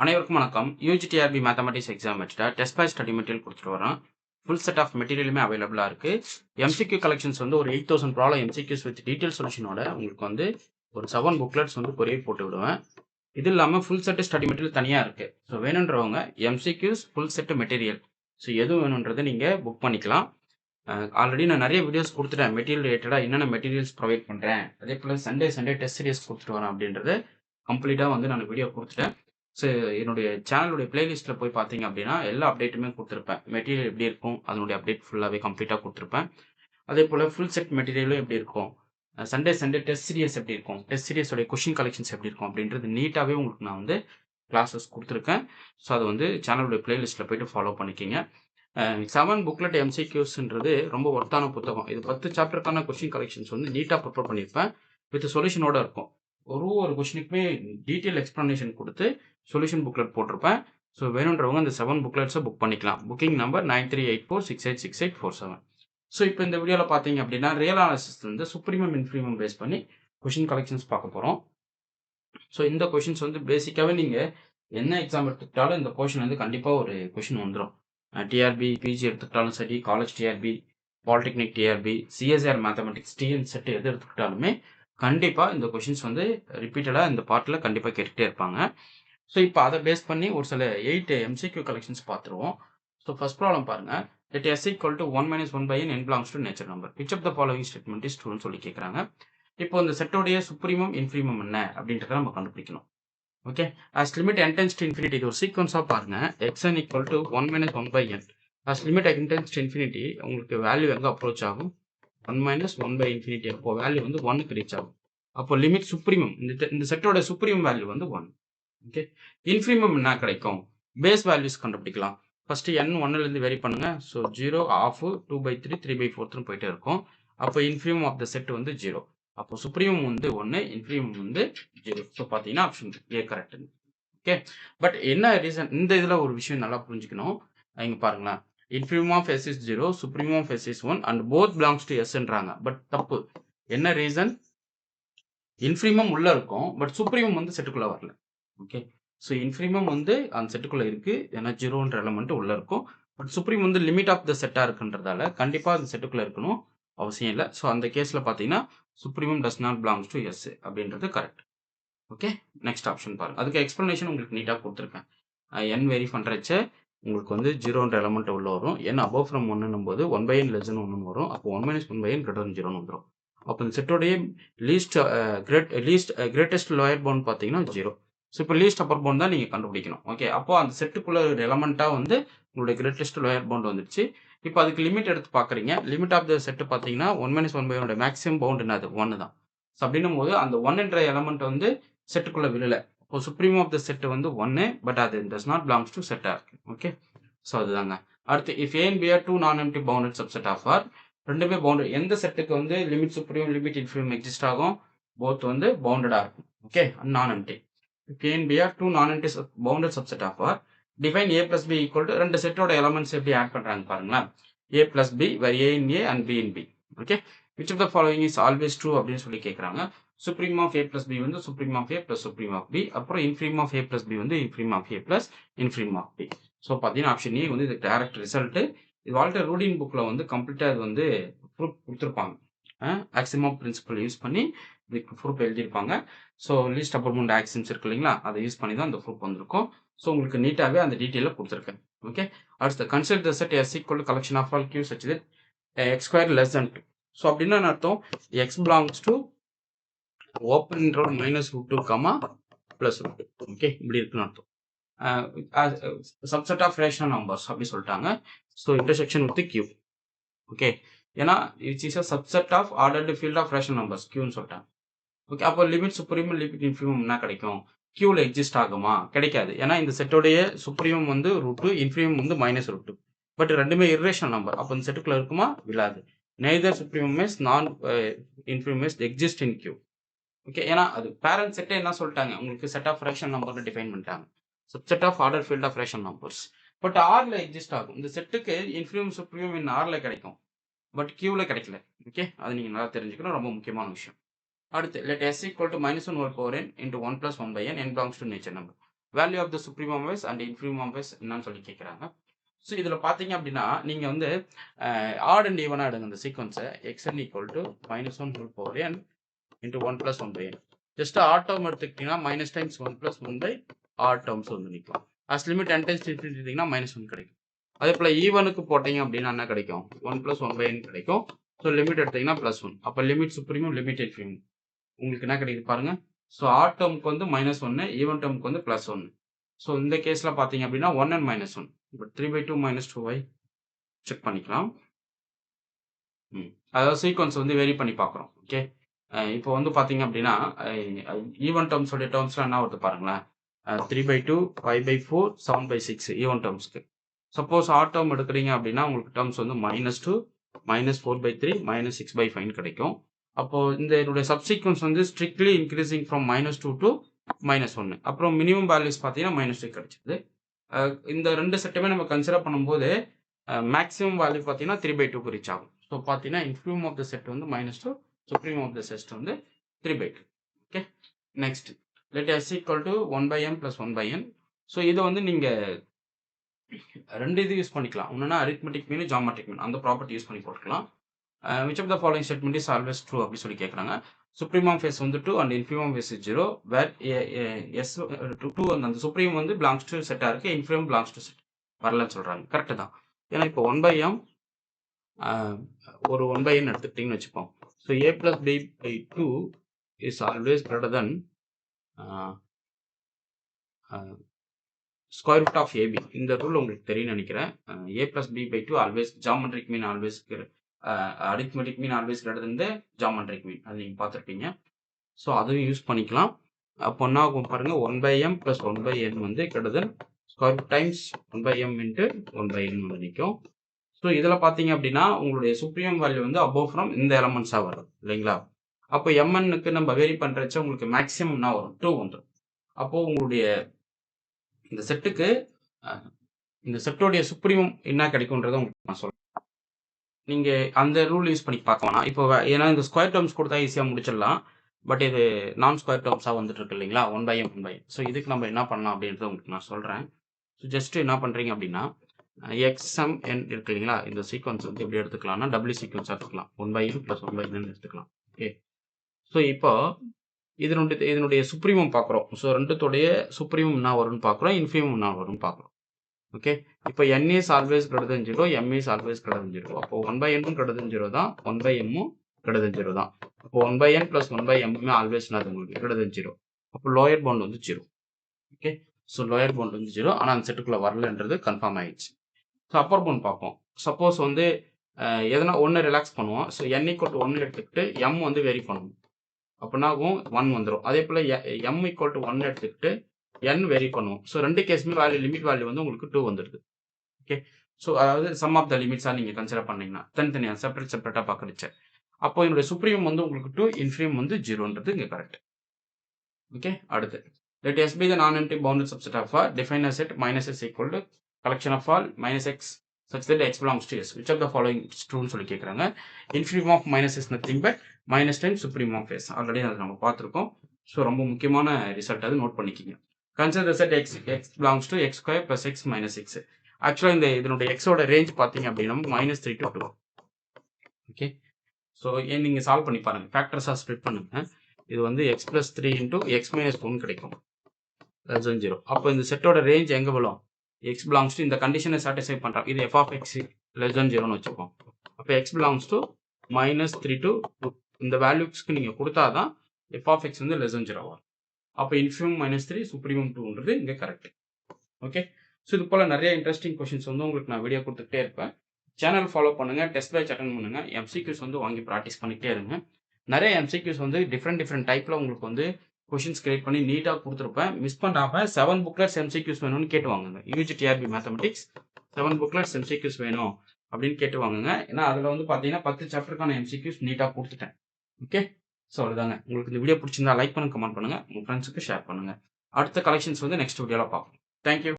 அனைவருக்கும் வணக்கம். UGTRB mathematics exam வச்சுட்டா டெஸ்ட் பேட்ச் ஸ்டடி மெட்டீரியல் கொடுத்துட்டு வரோம். ஃபுல் செட் ஆஃப் மெட்டீரியலுமே அவைலபிளாக இருக்குது. எம்சிக்யூ கலெக்ஷன்ஸ் வந்து ஒரு 8000 ப்ராப்ளம் எம்சிக்யூஸ் வித் டீட்டெயில் சொல்யூஷனோட உங்களுக்கு வந்து ஒரு 7 புக்லெட்ஸ் வந்து கொரியர் போட்டு விடுவேன். இது இல்லாமல் ஃபுல் செட்டு ஸ்டடி மெட்டீரியல் தனியாக இருக்குது. ஸோ வேணுன்றவங்க MCQs full set material so எது வேணுன்றதை நீங்கள் புக் பண்ணிக்கலாம். ஆல்ரெடி நான் நிறைய வீடியோஸ் கொடுத்துட்டேன். மெட்டீரியல் ரிலேட்டடாக என்னென்ன மெட்டீரியல்ஸ் ப்ரொவைட் பண்ணுறேன், அதே போல் சண்டே டெஸ்ட் சீரியஸ் கொடுத்துட்டு வரேன் அப்படின்றது கம்ப்ளீட்டாக வந்து நான் வீடியோ கொடுத்துட்டேன். ஸோ என்னுடைய சேனலுடைய பிளேலிஸ்ட்டில் போய் பார்த்தீங்க அப்படின்னா எல்லா அப்டேட்டுமே கொடுத்துருப்பேன். மெட்டீரியல் எப்படி இருக்கும் அதனுடைய அப்டேட் ஃபுல்லாகவே கம்ப்ளீட்டாக கொடுத்துருப்பேன். அதே போல் ஃபுல் செட் மெட்டீரியலும் எப்படி இருக்கும், சண்டே டெஸ்ட் சீரியஸ் எப்படி இருக்கும், டெஸ்ட் சீரியஸோடைய கொஷின் கலெக்ஷன்ஸ் எப்படி இருக்கும் அப்படின்றது நீட்டாகவே உங்களுக்கு நான் வந்து கிளாஸஸ் கொடுத்துருக்கேன். ஸோ அதை வந்து சேனலுடைய பிளேலிஸ்ட்டில் போய்ட்டு ஃபாலோ பண்ணிக்கிங்க. 7 புக்லெட் எம்சிக்யூஸ்ன்றது ரொம்ப ஒர்த்தான புத்தகம். இது 10 சாப்டருக்கான கொஸ்டின் கலெக்ஷன்ஸ் வந்து நீட்டாக ப்ரிப்பேர் பண்ணியிருப்பேன். வித் சொல்யூஷனோட இருக்கும். ஒரு கொஸ்டினுக்குமே டீட்டெயில் எக்ஸ்ப்ளனேஷன் கொடுத்து சொல்யூஷன் புக்லெட் போட்டிருப்பேன். ஸோ வேணுன்றவங்க அந்த 7 புக்லெட்ஸை புக் பண்ணிக்கலாம். Booking number 9384686847. ஸோ இப்போ இந்த வீடியோவில் பார்த்தீங்க அப்படின்னா ரியல் அனாலிசிஸ் வந்து சுப்ரீமம் இன்ஃப்ரீமம் பேஸ் பண்ணி கொஷின் கலெக்ஷன்ஸ் பார்க்க போகிறோம். ஸோ இந்த கொஷின்ஸ் வந்து பேசிக்காகவே நீங்கள் என்ன எக்ஸாம் எடுத்துக்கிட்டாலும் இந்த போர்ஷன் வந்து கண்டிப்பாக ஒரு கொஷின் வந்துடும். டிஆர்பி பிஜி எடுத்துக்கிட்டாலும் சரி, college TRP, polytechnic TRP, CSR mathematics, TN set எது எடுத்துக்கிட்டாலுமே கண்டிப்பாக இந்த கொஷின்ஸ் வந்து ரிப்பீட்டடாக இந்த பார்ட்டில் கண்டிப்பாக கேட்டுகிட்டே இருப்பாங்க. ஸோ இப்போ அதை பேஸ் பண்ணி ஒரு சில 8 எம்சிக்யூ கலெக்ஷன்ஸ் பார்த்துருவோம். ஸோ ஃபர்ஸ்ட் ப்ராப்ளம் பாருங்கள். let s equal to 1 minus 1 by n belongs to nature number. which of the following statement is true சொல்லி கேட்குறாங்க. இப்போ இந்த செட்டோடைய சுப்ரீமம் இன்ஃப்ரீமம் என்ன அப்படின்றத நம்ம கண்டுபிடிக்கணும். Okay, as limit n tends to infinity, இது ஒரு சீக்வன்ஸாக பாருங்க. xn equal to 1 minus 1 by n. as limit n tends to infinity உங்களுக்கு வேல்யூ எங்கே அப்ரோச் ஆகும்? 1 minus 1 by infinity. அப்போ வேல்யூ வந்து 1க்கு ரீச் ஆகும். அப்போ லிமிட் சுப்ரீமம் இந்த செட்டோட சுப்ரீமம் வேல்யூ வந்து 1. ஓகே, இன்ஃப்ரீமம் என்ன கிடைக்கும்? பேஸ் வேல்யூஸ் கண்டுபிடிக்கலாம். ஃபர்ஸ்ட் n 1லேருந்து வெரி பண்ணுங்க. ஸோ 0, ஆஃப், 2/3, 3/4 போயிட்டே இருக்கும். அப்போ இன்ஃப்ரீமம் ஆஃப் த செட் வந்து 0. அப்போ சுப்ரீமம் வந்து 1, இன்ஃப்ரீமம் வந்து 0. ஸோ பார்த்தீங்கன்னா option A correct. Okay, but என்ன ரீசன்? இந்த இதில் ஒரு விஷயம் நல்லா புரிஞ்சுக்கணும். இங்கே பாருங்களேன், infimum of s is 0, supremum of s is 1 and both belongs to sன்றாங்க. பட் தப்பு. என்ன ரீசன்? இன்ஃப்ரீமம் உள்ள இருக்கும், பட் சுப்ரீமம் வந்து செட்டுக்குள்ள வரல. ஓகே, ஸோ இன்ஃப்ரீமம் வந்து அந்த செட்டுக்குள்ள இருக்கு, ஏன்னா 0ன்ற எலமெண்ட் உள்ள இருக்கும். பட் சுப்ரீம் வந்து லிமிட் ஆஃப் த செட்டா இருக்குன்றதால கண்டிப்பா அந்த செட்டுக்குள்ள இருக்கணும் அவசியம் இல்லை. ஸோ அந்த கேஸ்ல பார்த்தீங்கன்னா supremum does not belongs to S அப்படின்றது கரெக்ட். ஓகே, நெக்ஸ்ட் ஆப்ஷன் பாருங்க. அதுக்கு எக்ஸ்பிளனேஷன் உங்களுக்கு நீட்டாக கொடுத்துருக்கேன். n வெரி பண்ணுறச்ச உங்களுக்கு வந்து 0ன்ற எலமெண்ட் உள்ள வரும். n above from 1 போது 1/n less than 1 வரும். அப்போ 1 minus 1/n greater than 0 வந்துடும். அப்போ இந்த செட்டோடைய கிரேட்டஸ்ட் லோயர் பவுண்ட் பார்த்தீங்கன்னா 0. ஸோ இப்போ லீஸ்ட் அப்பர் பவுண்ட் தான் நீங்கள் கண்டுபிடிக்கணும். ஓகே, அப்போ அந்த செட்டுக்குள்ள ஒரு எலமெண்ட்டாக வந்து உங்களுடைய கிரேட்டஸ்ட் லோயர் பவுண்ட் வந்துடுச்சு. இப்போ அதுக்கு லிமிட் எடுத்து பார்க்குறீங்க. லிமிட் ஆஃப் த செட்டு பார்த்தீங்கன்னா 1 minus 1/1 மேக்ஸிமம் பவுண்ட் என்னது? 1 தான். ஸோ அப்படின்னும் போது அந்த 1ன்ற எலமெண்ட் வந்து செட்டுக்குள்ள விழல. இப்போ சுப்ரீம் ஆஃப் த செட் வந்து 1, பட் அது டஸ் நாட் பிலாங்ஸ் டு செட்டா இருக்கு. ஓகே, ஸோ அதுதாங்க. அடுத்து if A and B are 2 non empty bounded subset of R, ரெண்டுமே பவுண்டட். எந்த செட்டுக்கு வந்து limit supreme limit infimum exist ஆகும்? போத் வந்து பவுண்டடா இருக்கும். Okay, non empty. If A and B are 2 non empty bounded subset of R, define a plus b equal to ரெண்டு செட்டோட எலமெண்ட்ஸ் எப்படி ஆட் பண்றாங்க பாருங்களேன். a plus b where a in a and b in b. Okay, which of the following is always true அப்படின்னு சொல்லி கேட்குறாங்க. supreme of a plus b வந்து supreme of a plus supreme of b. அப்புறம் infimum of a plus b வந்து infimum of a plus infimum of b. So பார்த்தீங்கன்னா option ஏ வந்து இது direct result. இது வால்டர் ரூடின் புக்கில் வந்து கம்ப்ளீட்டாக இது வந்து ப்ரூஃப் கொடுத்துருப்பாங்க. ஆக்சிமம் பிரின்சிபல் யூஸ் பண்ணி இதுக்கு ப்ரூஃப் எழுதியிருப்பாங்க. ஸோ லீஸ்ட் அப்பர் பவுண்ட் ஆக்சிம்ஸ் இருக்கு இல்லைங்களா, அதை யூஸ் பண்ணி தான் இந்த ப்ரூஃப் வந்திருக்கும். ஸோ உங்களுக்கு நீட்டாகவே அந்த டீட்டெயிலில் கொடுத்துருக்கேன். ஓகே, அடுத்து consider the set s equal to collection of all q such that x square less than 2. So அப்படின்னா அர்த்தம் x belongs to open interval -√2, +√2. Okay, இப்படி இருக்குன்னு அர்த்தம். சப்செட் ஆஃப் ரேஷனல் நம்பர்ஸ் அப்படி சொல்லிட்டாங்க. So intersection with Q. Okay, ஏன்னா it's is a subset of ordered field of rational numbers கியூன்னு சொல்லிட்டாங்க. ஓகே, அப்போ லிமிட் சுப்ரீம் லிமிட் இன்ஃபீரியம் என்ன கிடைக்கும்? கியூவில் எக்ஸிஸ்ட் ஆகுமா? கிடைக்காது. ஏன்னா இந்த செட்டோடைய சுப்ரீம் வந்து √2, இன்ஃபீரியம் வந்து -√2. பட் ரெண்டுமே இர்ரேஷனல் நம்பர். அப்போ இந்த செட்டுக்குள்ள இருக்குமா? விழாது. Neither supremum is nor infimum is exist in Q. Okay, ஏன்னா அது பேரண்ட் செட்டே என்ன சொல்லிட்டாங்க, உங்களுக்கு செட் ஆஃப் ரேஷனல் நம்பர்னு டிஃபைன் பண்ணிட்டாங்க. Subset of order field of rational numbers. But ஆர்ல எக்ஸிஸ்ட் ஆகும். இந்த செட்டுக்கு இன்ஃபீரியம் சுப்ரீம் இன் ஆர்ல கிடைக்கும், பட் கியூவில் கிடைக்கல. ஓகே, அது நீங்கள் நல்லா தெரிஞ்சுக்கணும், ரொம்ப முக்கியமான விஷயம். அடுத்து let s equal to -1 whole power n into 1 plus 1 by n belongs to nature number. Value of the supremum wise and infimum wise என்னன்னு சொல்லி கேட்குறாங்க. ஸோ இதில் பார்த்தீங்க அப்படின்னா நீங்கள் வந்து ஆட் அண்ட் ஈவனாக எடுங்க இந்த சீக்வன்ஸை. xn equal to -1 whole power n into 1 + 1 n. Just odd term எடுத்துக்கிட்டிங்கன்னா minus times 1 + 1 by odd terms வந்து நிற்கும். அஸ் லிமிட் n டைம்ஸ் எடுத்துக்கிட்டிங்கன்னா -1 கிடைக்கும். அதே போல் ஈவனுக்கு போட்டிங்க அப்படின்னா என்ன கிடைக்கும்? 1 + 1 n கிடைக்கும். ஸோ லிமிட் எடுத்தீங்கன்னா +1. அப்போ லிமிட் சுப்ரீமும் லிமிட் இன்ஃபீமம் உங்களுக்கு என்ன கிடைக்குது பாருங்க. ஸோ ஆட் டேர்முக்கு வந்து -1, ஈவன் டேர்முக்கு வந்து +1. ஸோ இந்த கேஸில் பார்த்தீங்க அப்படின்னா 1 and -1. பட் 3/2 - 2y செக் பண்ணிக்கலாம். அதாவது சீக்வன்ஸ் வந்து வேரி பண்ணி பார்க்குறோம். ஓகே, இப்போ வந்து பார்த்தீங்க அப்படின்னா ஈவன் டேர்ம்ஸோடைய டேர்ம்ஸ்லாம் என்ன வருது பாருங்களேன். 3/2, 5/4, 7/6 ஈவன் டேர்ம்ஸ்க்கு. சப்போஸ் ஆட் டேர்ம் எடுக்கிறீங்க அப்படின்னா உங்களுக்கு டேர்ம்ஸ் வந்து -2, -4/3, -6/5 கிடைக்கும். அப்போ இந்த என்னுடைய சப்சீக்வன்ஸ் வந்து ஸ்ட்ரிக்ட்லி இன்க்ரீசிங் ஃப்ரம் -2 to -1. அப்புறம் மினிமம் வேல்யூஸ் பார்த்தீங்கன்னா -3 கிடைச்சிது. இந்த ரெண்டு செட்டுமே நம்ம கன்சிடர் பண்ணும்போது மேக்ஸிமம் வேல்யூ பார்த்தீங்கன்னா 3/2க்கு ரீச் ஆகும். ஸோ பார்த்தீங்கன்னா இன்ஃபீமம் ஆஃப் த செட் வந்து -2, சுப்ரீமம் ஆஃப் த செட் வந்து 3/2. Okay, next let s equal to 1/m + 1/n. So இதை வந்து நீங்கள் ரெண்டு இது யூஸ் பண்ணிக்கலாம். ஒன்றுனா அரித்மெட்டிக் மீன், ஜாமெட்ரிக் மீன், அந்த ப்ராப்பர்ட்டி யூஸ் பண்ணி போட்டுக்கலாம். which of the following statement is always true அப்படி சொல்லி கேட்குறாங்க. சுப்ரீமம் ஃபேஸ் வந்து 2 and infimum of S 0 where S 2 அந்த சுப்ரீம் வந்து பிலாங்ஸ் டு செட்டாக இருக்குது, இன்ஃபீமம் பிலாங்ஸ் டு செட் வரலன்னு சொல்கிறாங்க. கரெக்டு தான். ஏன்னா இப்போ 1/m ஒரு 1/n எடுத்துக்கிட்டிங்கன்னு வச்சுப்போம். So a + b/2 is always greater than square root of ab. இந்த ரூல் உங்களுக்கு தெரியும் நினைக்கிறேன். a + b/2 always geometric mean always arithmetic mean always greater than the geometric mean. அது நீங்கள் பார்த்துருப்பீங்க. ஸோ அதுவும் யூஸ் பண்ணிக்கலாம். அப்போ என்ன ஆகும் பாருங்க, 1/m + 1/n வந்து greater than square root times 1/m into 1/n வந்து நிற்கும். ஸோ இதில் பார்த்தீங்க அப்படின்னா உங்களுடைய சுப்ரீமம் வேல்யூ வந்து அபோவ் ஃப்ரம் இந்த எலமெண்ட்ஸாக வரும் இல்லைங்களா. அப்போ mnக்கு நம்ம வேரி பண்ணுறச்ச உங்களுக்கு மேக்ஸிமம் என்ன வரும்? 2 வந்துடும். அப்போது உங்களுடைய இந்த செட்டுக்கு இந்த செட்டோடைய சுப்ரீமம் என்ன கிடைக்கும்ன்றதை உங்களுக்கு நான் சொல்கிறேன். நீங்கள் அந்த ரூல் யூஸ் பண்ணி பார்க்க வேணாம். இப்போ ஏன்னா இந்த ஸ்கொயர் டேர்ம்ஸ் கொடுத்தா ஈஸியாக முடிச்சிடலாம். பட் இது நான் ஸ்கொயர் டேர்ம்ஸாக வந்துட்டு இருக்கு இல்லைங்களா, 1/m 1/n. ஸோ இதுக்கு நம்ம என்ன பண்ணலாம் அப்படின்றத உங்களுக்கு நான் சொல்கிறேன். ஸோ ஜஸ்ட்டு என்ன பண்ணுறீங்க அப்படின்னா xm n இருக்கு இல்லைங்களா, இந்த சீக்வன்ஸ் வந்து எப்படி எடுத்துக்கலாம்னா டபுள்யூ சீக்வன்ஸாக எடுத்துக்கலாம். 1/m + 1/n எடுத்துக்கலாம். ஓகே, ஸோ இப்போ இதனுடைய சுப்ரீமம் பார்க்குறோம். ஸோ ரெண்டுத்துடைய சுப்ரீமம் என்ன வரும்னு பார்க்குறோம், இன்ஃபீமம் என்ன வரும்னு பார்க்குறோம். ஓகே, இப்போ n is always greater then 0, m is always greater தென் 0. அப்போ 1/n கிரேட்டர் தென் 0 தான், 1/m கிரேட்டர் தென் 0 தான். அப்போ 1/n + 1/m ஆல்வேஸ் என்னது உங்களுக்கு கிரேட்டர் தென் 0. அப்போ லோயர் பவுண்ட் வந்து 0. ஓகே, ஸோ லோயர் பவுண்ட் வந்து 0, ஆனால் அந்த செட்டுக்குள்ளே வரலன்றது கன்ஃபார்ம் ஆயிடுச்சு. ஸோ அப்பர் பவுண்ட் பார்ப்போம். சப்போஸ் வந்து எதனா ஒன்று ரிலாக்ஸ் பண்ணுவோம். ஸோ n = 1 எடுத்துக்கிட்டு m வந்து வெரி பண்ணுவோம். அப்படின்னா 1 வந்துடும். அதே போல் m = 1 எடுத்துக்கிட்டு n வெரி பண்ணுவோம். ஸோ ரெண்டு கேஸுமே வேல்யூ லிமிட் வேல்யூ வந்து உங்களுக்கு 2 வந்துடுது. ஓகே, ஸோ அதாவது சம் ஆஃப் த லிமிட்ஸாக நீங்கள் கன்சிடர் பண்ணிங்கன்னா தனித்தனியாக செப்பரேட்டாக பார்க்குறச்ச அப்போ என்னுடைய சுப்ரீமம் வந்து உங்களுக்கு 2, இன்ஃபீமம் வந்து 0ன்றது இங்கே கரெக்ட். ஓகே, அடுத்து let s be the non-empty bounded subset of a define a set -s equal to collection of all -x such that x belongs to s. Which of the following is true சொல்லி கேட்குறாங்க. Infimum of -s nothing but - time supremum of s. Already அதை நம்ம பார்த்துருக்கோம். So ரொம்ப முக்கியமான result அது, note பண்ணிக்கிங்க. Consider the set x belongs to x square plus x minus 6. ஆக்சுவலாக இதனுடைய எக்ஸோட ரேஞ்ச் பார்த்தீங்க அப்படின்னா -3 to 2. ஓகே, ஸோ நீங்கள் சால்வ் பண்ணி பாருங்கள், ஃபேக்டர்ஸாக ஸ்ப்ளிட் பண்ணுங்க. இது வந்து x + 3 × x - 1 கிடைக்கும், less than 0. அப்போ இந்த செட்டோட ரேஞ்ச் எங்கே விழும்? x belongs to இந்த கண்டிஷனை சாட்டிஸ்ஃபை பண்ணுறோம். இது f of x less than 0ன்னு வச்சுப்போம். அப்போ x belongs to -3 to 2. இந்த வேல்யூஸ்க்கு நீங்கள் கொடுத்தா தான் f of x வந்து less than 0 வரும். அப்போ இன்ஃபீமம் -3, சுப்ரீமம் 2ன்றது இங்கே கரெக்ட். ஓகே, ஸோ இது போல் நிறைய இன்ட்ரெஸ்டிங் கொஷின்ஸ் வந்து உங்களுக்கு நான் வீடியோ கொடுத்துக்கிட்டே இருப்பேன். சேனல் ஃபாலோ பண்ணுங்கள், டெஸ்ட் பேட்ச் அட்டன் பண்ணுங்கள், MCQs வந்து வாங்கி ப்ராக்டிஸ் பண்ணிக்கிட்டே இருங்க. நிறைய MCQs வந்து டிஃப்ரெண்ட் டைப்பில் உங்களுக்கு வந்து கொஷின்ஸ் கிரியேட் பண்ணி நீட்டாக கொடுத்துருப்பேன். மிஸ் பண்ணாமல் 7 புக்லெட்ஸ் MCQs வேணும்னு கேட்டு வாங்குங்க. UGTRB மேத்தமெட்டிக்ஸ் 7 புக்லெட்ஸ் MCQs வேணும் அப்படின்னு கேட்டு வாங்குங்க. ஏன்னா அதில் வந்து பார்த்தீங்கன்னா 10 சாப்டருக்கான MCQs நீட்டாக கொடுத்துட்டேன். ஓகே, ஸோ அதுதாங்க. உங்களுக்கு இந்த வீடியோ பிடிச்சிருந்தா லைக் பண்ணுங்க, கமெண்ட் பண்ணுங்கள், உங்கள் ஃப்ரெண்ட்ஸுக்கு ஷேர் பண்ணுங்கள். அடுத்த கலெக்ஷன்ஸ் வந்து நெக்ஸ்ட் வீடியோவில் பார்ப்போம். தேங்க்யூ.